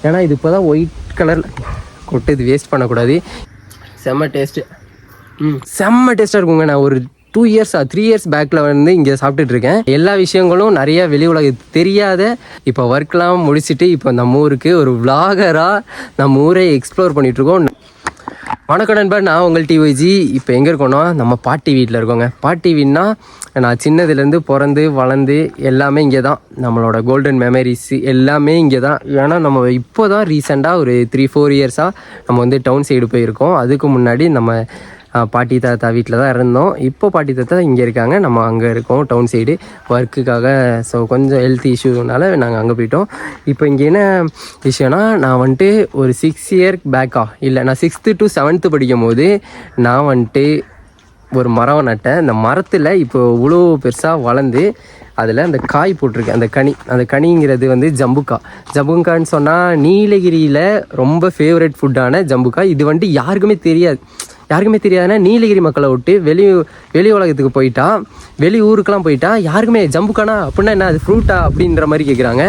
ஏன்னா இது இப்போ தான் ஒயிட் கலரில் கொட்டு, இது வேஸ்ட் பண்ணக்கூடாது. செம்ம டேஸ்ட்டு. செம்ம டேஸ்ட்டாக இருக்குங்க. நான் ஒரு 2 இயர்ஸ் 3 இயர்ஸ் பேக்கில் வந்து இங்கே சாப்பிட்டுட்ருக்கேன். எல்லா விஷயங்களும் நிறையா வெளி உலகத்துக்கு தெரியாத இப்போ ஒர்க்லாம் முடிச்சுட்டு இப்போ நம்ம ஊருக்கு ஒரு விளாகராக நம்ம ஊரை எக்ஸ்ப்ளோர் பண்ணிகிட்ருக்கோம். வணக்கம் நண்பர், நான் உங்கள் டிஒய்ஜி. இப்போ எங்கே இருக்கோன்னா நம்ம பாட்டி வீட்டில் இருக்கோங்க. பாட்டி வீடுனா நான் சின்னதுலேருந்து பிறந்து வளர்ந்து எல்லாமே இங்கே தான். நம்மளோட கோல்டன் மெமரிஸ் எல்லாமே இங்கே தான். ஏன்னா நம்ம இப்போ தான் ரீசெண்டாக ஒரு 3-4 இயர்ஸாக நம்ம வந்து டவுன் சைடு போயிருக்கோம். அதுக்கு முன்னாடி நம்ம பாட்டி தாத்தா வீட்டில் தான் இருந்தோம். இப்போ பாட்டி தாத்தா இங்கே இருக்காங்க, நம்ம அங்கே இருக்கோம் டவுன் சைடு ஒர்க்குக்காக. ஸோ கொஞ்சம் ஹெல்த் இஷ்யூனால நாங்கள் அங்கே போயிட்டோம். இப்போ இங்கே என்ன விஷயம்னா, நான் வந்துட்டு ஒரு 6 இயர் பேக்கா இல்லை, நான் 6th to 7th படிக்கும் போது நான் வந்துட்டு ஒரு மரம் நட்டேன். அந்த மரத்தில் இப்போ இவ்வளோ பெருசாக வளர்ந்து அதில் அந்த காய் போட்டிருக்கு. அந்த கனிங்கிறது வந்து ஜம்புக்கான்னு சொன்னால் நீலகிரியில் ரொம்ப ஃபேவரட் ஃபுட்டான ஜம்புக்கா. இது வந்துட்டு யாருக்குமே தெரியாதுன்னா நீலகிரி மக்களை விட்டு வெளி உலகத்துக்கு போயிட்டா, வெளி ஊருக்கெலாம் போயிட்டா யாருக்குமே ஜம்புக்கானா அப்படின்னா என்ன, அது ஃப்ரூட்டா அப்படின்ற மாதிரி கேட்குறாங்க.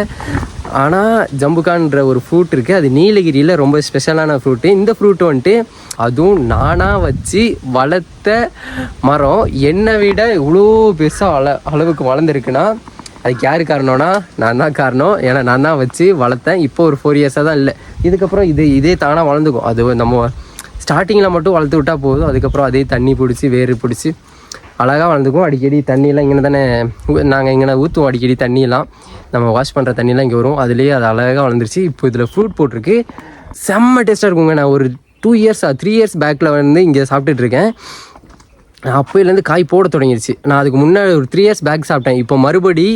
ஆனால் ஜம்புக்கான்ற ஒரு ஃப்ரூட் இருக்குது, அது நீலகிரியில் ரொம்ப ஸ்பெஷலான ஃப்ரூட்டு. இந்த ஃப்ரூட் வந்துட்டு அதுவும் நானாக வச்சு வளர்த்த மரம். என்னை விட இவ்வளோ பெருசாக அளவுக்கு வளர்ந்துருக்குன்னா அதுக்கு யார் காரணம்னா நான் தான் காரணம். ஏன்னா நான் தான் வச்சு வளர்த்தேன். இப்போ ஒரு 4 இயர்ஸாக தான் இல்லை. இதுக்கப்புறம் இதே தானாக வளர்ந்துக்கும். அது நம்ம ஸ்டார்டிங்கில் மட்டும் வளர்த்து விட்டால் போதும். அதுக்கப்புறம் அதே தண்ணி பிடிச்சி வேறு பிடிச்சி அழகாக வளர்ந்துக்கும். அடிக்கடி தண்ணியெல்லாம் இங்கே தானே நாங்கள் இங்கே ஊற்றுவோம். அடிக்கடி தண்ணியெல்லாம் நம்ம வாஷ் பண்ணுற தண்ணியெல்லாம் இங்கே வரும். அதுலேயே அது அழகாக வளர்ந்துருச்சு. இப்போ இதில் ஃப்ரூட் போட்டிருக்கு. செம்ம டேஸ்ட்டாக இருக்குங்க. நான் ஒரு 2 இயர்ஸ் 3 இயர்ஸ் பேக்கில் வந்து இங்கே சாப்பிட்டுட்ருக்கேன். அப்போலேருந்து காய் போட தொடங்கிடுச்சு. நான் அதுக்கு முன்னாடி ஒரு 3 இயர்ஸ் பேக் சாப்பிட்டேன். இப்போ மறுபடி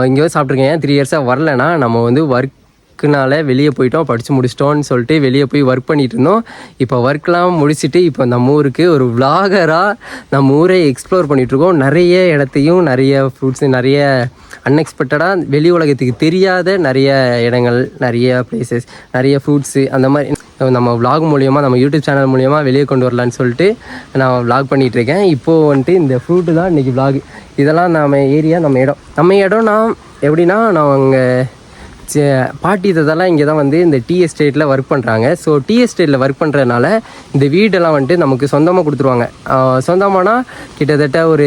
இங்கே வந்து சாப்பிட்ருக்கேன். ஏன் 3 இயர்ஸாக வரலைன்னா, நம்ம வந்து ஒர்க்குனால வெளியே போயிட்டோம், படித்து முடிச்சிட்டோன்னு சொல்லிட்டு வெளியே போய் ஒர்க் பண்ணிகிட்டு இருந்தோம். இப்போ ஒர்க்லாம் முடிச்சுட்டு இப்போ நம்ம ஊருக்கு ஒரு விளாகராக நம்ம ஊரை எக்ஸ்ப்ளோர் பண்ணிகிட்ருக்கோம். நிறைய இடத்தையும் நிறைய ஃப்ரூட்ஸு, நிறைய அன்எக்ஸ்பெக்டடாக வெளி உலகத்துக்கு தெரியாத நிறைய இடங்கள், நிறைய பிளேசஸ், நிறைய ஃப்ரூட்ஸு, அந்த மாதிரி நம்ம விளாக் மூலியமாக, நம்ம யூடியூப் சேனல் மூலியமாக வெளியே கொண்டு வரலான்னு சொல்லிட்டு நான் விளாக் பண்ணிகிட்ருக்கேன். இப்போது வந்துட்டு இந்த ஃப்ரூட்டு தான் இன்றைக்கி விளாக். இதெல்லாம் நம்ம ஏரியா, நம்ம இடம்னா எப்படின்னா, நான் அங்கே பாட்டி இதெல்லாம் இங்கே தான் வந்து இந்த டீ எஸ்டேட்டில் ஒர்க் பண்ணுறாங்க. ஸோ டீ எஸ்டேட்டில் ஒர்க் பண்ணுறதுனால இந்த வீடெல்லாம் வந்துட்டு நமக்கு சொந்தமாக கொடுத்துருவாங்க. சொந்தமானா கிட்டத்தட்ட ஒரு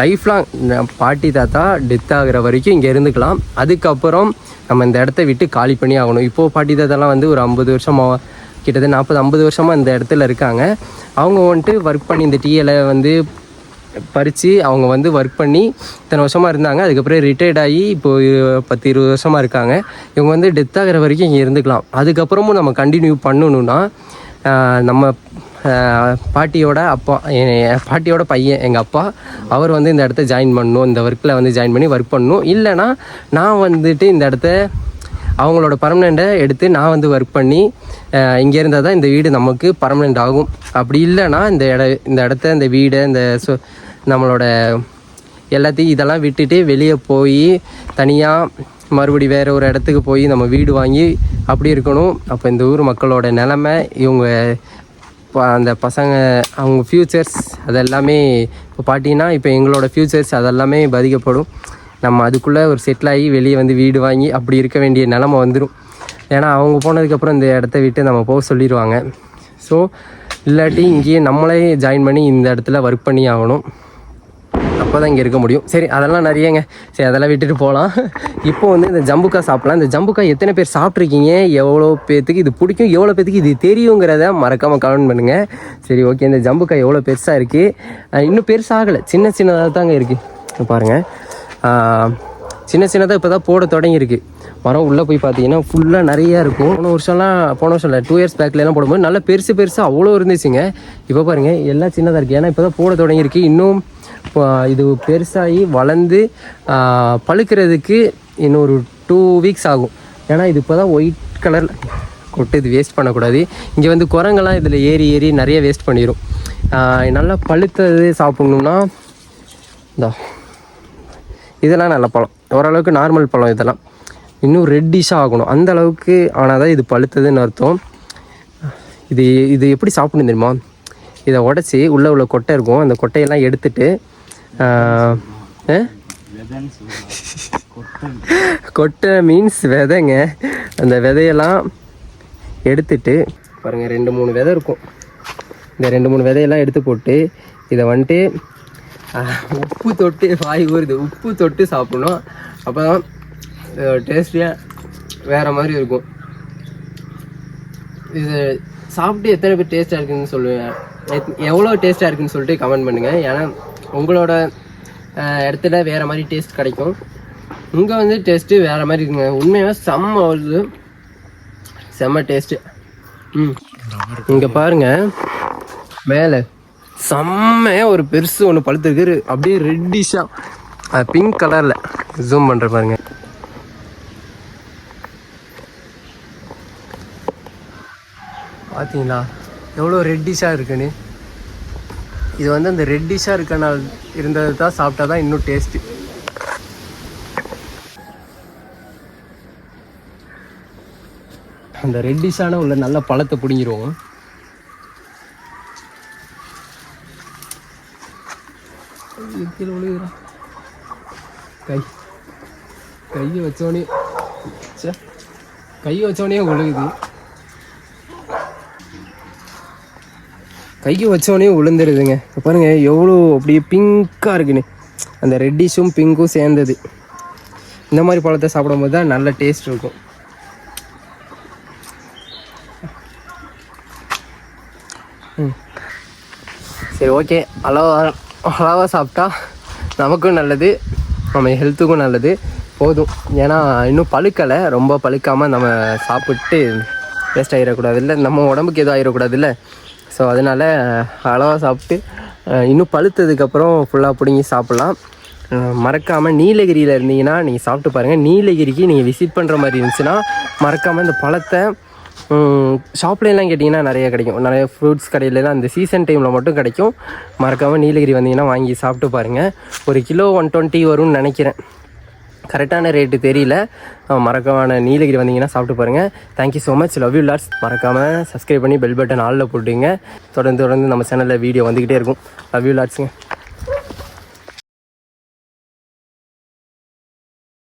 லைஃப்லாம் பாட்டி தாத்தா டெத் ஆகிற வரைக்கும் இங்கே இருந்துக்கலாம். அதுக்கப்புறம் நம்ம இந்த இடத்த விட்டு காலி பண்ணி ஆகணும். இப்போது பாட்டி தாத்தாலாம் வந்து ஒரு 50 வருஷமாக, கிட்டத்தட்ட 40-50 வருஷமாக இந்த இடத்துல இருக்காங்க. அவங்க வந்துட்டு ஒர்க் பண்ணி இந்த டீயை வந்து பறித்து அவங்க வந்து ஒர்க் பண்ணி இத்தனை வருஷமாக இருந்தாங்க. அதுக்கப்புறம் ரிட்டையர்ட் ஆகி இப்போது 10-20 வருஷமாக இருக்காங்க. இவங்க வந்து டெத் ஆகிற வரைக்கும் இங்கே இருந்துக்கலாம். அதுக்கப்புறமும் நம்ம கண்டினியூ பண்ணணுன்னா, நம்ம பாட்டியோட பையன் எங்கள் அப்பா, அவர் வந்து இந்த இடத்த ஜாயின் பண்ணணும், இந்த ஒர்க்கில் வந்து ஜாயின் பண்ணி ஒர்க் பண்ணணும். இல்லைனா நான் வந்துட்டு இந்த இடத்த அவங்களோட பர்மனெண்ட்டை எடுத்து நான் வந்து ஒர்க் பண்ணி இங்கே இருந்தால் தான் இந்த வீடு நமக்கு பர்மனெண்ட் ஆகும். அப்படி இல்லைனா இந்த இடத்த இந்த வீடை நம்மளோட எல்லாத்தையும் இதெல்லாம் விட்டுட்டு வெளியே போய் தனியாக மறுபடி வேறு ஒரு இடத்துக்கு போய் நம்ம வீடு வாங்கி அப்படி இருக்கணும். அப்போ இந்த ஊர் மக்களோட நிலமை, இவங்க அந்த பசங்க அவங்க ஃப்யூச்சர்ஸ் அதெல்லாமே, இப்போ பாட்டினா இப்போ எங்களோட ஃப்யூச்சர்ஸ் அதெல்லாமே பாதிக்கப்படும். நம்ம அதுக்குள்ளே ஒரு செட்டில் ஆகி வெளியே வந்து வீடு வாங்கி அப்படி இருக்க வேண்டிய நிலமை வந்துடும். ஏன்னா அவங்க போனதுக்கப்புறம் இந்த இடத்த விட்டு நம்ம போக சொல்லிடுவாங்க. ஸோ இல்லாட்டி இங்கேயே நம்மளே ஜாயின் பண்ணி இந்த இடத்துல ஒர்க் பண்ணி ஆகணும். அப்போ தான் இங்கே இருக்க முடியும். சரி, அதெல்லாம் நிறையங்க. சரி, அதெல்லாம் விட்டுட்டு போகலாம். இப்போ வந்து இந்த ஜம்புக்கா சாப்பிட்லாம். இந்த ஜம்புக்கா எத்தனை பேர் சாப்பிட்ருக்கீங்க, எவ்வளோ பேர்த்துக்கு இது பிடிக்கும், எவ்வளோ பேர்த்துக்கு இது தெரியுங்கிறத மறக்காமல் கமெண்ட் பண்ணுங்கள். சரி, ஓகே. இந்த ஜம்புக்கா எவ்வளோ பெருசாக இருக்குது, இன்னும் பெருசாகலை, சின்னதாக தாங்க இருக்குது. பாருங்கள், சின்னதாக இப்போ தான் போட தொடங்கியிருக்கு. மரம் உள்ளே போய் பார்த்தீங்கன்னா ஃபுல்லாக நிறையா இருக்கும். போன வருஷம் இல்லை 2 இயர்ஸ் பேக்லாம் போடும்போது நல்லா பெருசாக அவ்வளோ இருந்துச்சுங்க. இப்போ பாருங்கள் எல்லாம் சின்னதாக இருக்குது. ஏன்னா இப்போ தான் போட தொடங்கியிருக்கு. இன்னும் இது பெருசாகி வளர்ந்து பழுக்கிறதுக்கு இன்னும் ஒரு 2 வீக்ஸ் ஆகும். ஏன்னா இது இப்போ தான் ஒயிட் கலரில் கொட்டு, இது வேஸ்ட் பண்ணக்கூடாது. இங்கே வந்து குரங்கெல்லாம் இதில் ஏறி நிறைய வேஸ்ட் பண்ணிடும். நல்லா பழுத்தது சாப்பிட்ணுன்னா இதெல்லாம் நல்ல பழம், ஓரளவுக்கு நார்மல் பழம். இதெல்லாம் இன்னும் ரெட்டிஷாக ஆகணும், அந்த அளவுக்கு ஆனால் தான் இது பழுத்ததுன்னு அர்த்தம். இது எப்படி சாப்பிடணும் தெரியுமா? இதை உடச்சி உள்ள கொட்டை இருக்கும், அந்த கொட்டையெல்லாம் எடுத்துட்டு கொட்டை மீன்ஸ் விதைங்க. அந்த விதையெல்லாம் எடுத்துட்டு பாருங்கள், 2-3 விதை இருக்கும். இந்த 2-3 விதையெல்லாம் எடுத்து போட்டு இதை வந்துட்டு உப்பு தொட்டு வாய் ஊறுது, உப்பு தொட்டு சாப்பிடணும். அப்போ தான் டேஸ்டியாக வேறு மாதிரி இருக்கும். இது சாப்பிட்டு எத்தனை பேர் டேஸ்ட்டாக இருக்குதுன்னு சொல்லுவேன், எவ்வளோ டேஸ்ட்டாக இருக்குதுன்னு சொல்லிட்டு கமெண்ட் பண்ணுங்கள். ஏன்னா உங்களோட இடத்துல வேறு மாதிரி டேஸ்ட் கிடைக்கும், இங்கே வந்து டேஸ்ட்டு வேறு மாதிரி இருக்குங்க. உண்மையாக செம்ம வருது, செம்ம டேஸ்ட்டு. இங்கே பாருங்கள், மேலே செம்மையாக ஒரு பெருசு ஒன்று பழுத்துருக்கு, அப்படியே ரெட்டிஷாக பிங்க் கலரில். ஜூம் பண்ணுற பாருங்க, பார்த்தீங்களா எவ்வளோ ரெட்டிஷாக இருக்குன்னு. இது வந்து அந்த ரெட்டிஷாக இருக்கனால இருந்தது தான் சாப்பிட்டா தான் இன்னும் டேஸ்ட்டு. அந்த ரெட்டிஷான உள்ள நல்ல பழத்தை பிடிங்கிடுவோம். கையை வச்சோடனே விழுகுது, கையை வச்சோடனே விழுந்துருதுங்க. பாருங்க எவ்வளோ அப்படியே பிங்காக இருக்குன்னு, அந்த ரெட்டிஷும் பிங்க்கும் சேர்ந்தது. இந்த மாதிரி பழத்தை சாப்பிடும்போது தான் நல்ல டேஸ்ட் இருக்கும். சரி, ஓகே. அளவாக சாப்பிட்டா நமக்கும் நல்லது, நம்ம ஹெல்த்துக்கும் நல்லது. போதும், ஏன்னா இன்னும் பழுக்கலை, ரொம்ப பழுக்காமல் நம்ம சாப்பிட்டு வேஸ்ட் ஆகிடக்கூடாது இல்லை, நம்ம உடம்புக்கு எதுவும் ஆகிடக்கூடாது இல்லை. ஸோ அதனால் அளவாக சாப்பிட்டு இன்னும் பழுத்ததுக்கப்புறம் ஃபுல்லாக பிடுங்கி சாப்பிட்லாம். மறக்காமல் நீலகிரியில் இருந்தீங்கன்னா நீங்கள் சாப்பிட்டு பாருங்கள். நீலகிரிக்கு நீங்கள் விசிட் பண்ணுற மாதிரி இருந்துச்சுன்னா மறக்காமல் இந்த பழத்தை ஷாப்லாம் கேட்டிங்கன்னா நிறைய கிடைக்கும், நிறைய ஃப்ரூட்ஸ் கடையிலலாம் அந்த சீசன் டைமில் மட்டும் கிடைக்கும். மறக்காமல் நீலகிரி வந்தீங்கன்னா வாங்கி சாப்பிட்டு பாருங்கள். ஒரு கிலோ 120 வரும்னு நினைக்கிறேன், கரெக்டான ரேட்டு தெரியல. மறக்காம நீலகிரி வந்தீங்கன்னா சாப்பிட்டு பாருங்கள். Thank you so much, love you lots. மறக்காமல் சப்ஸ்கிரைப் பண்ணி பெல் பட்டன் ஆலில் போட்டுங்க. தொடர்ந்து நம்ம சேனலில் வீடியோ வந்துக்கிட்டே இருக்கும். Love you லாட்ஸுங்க.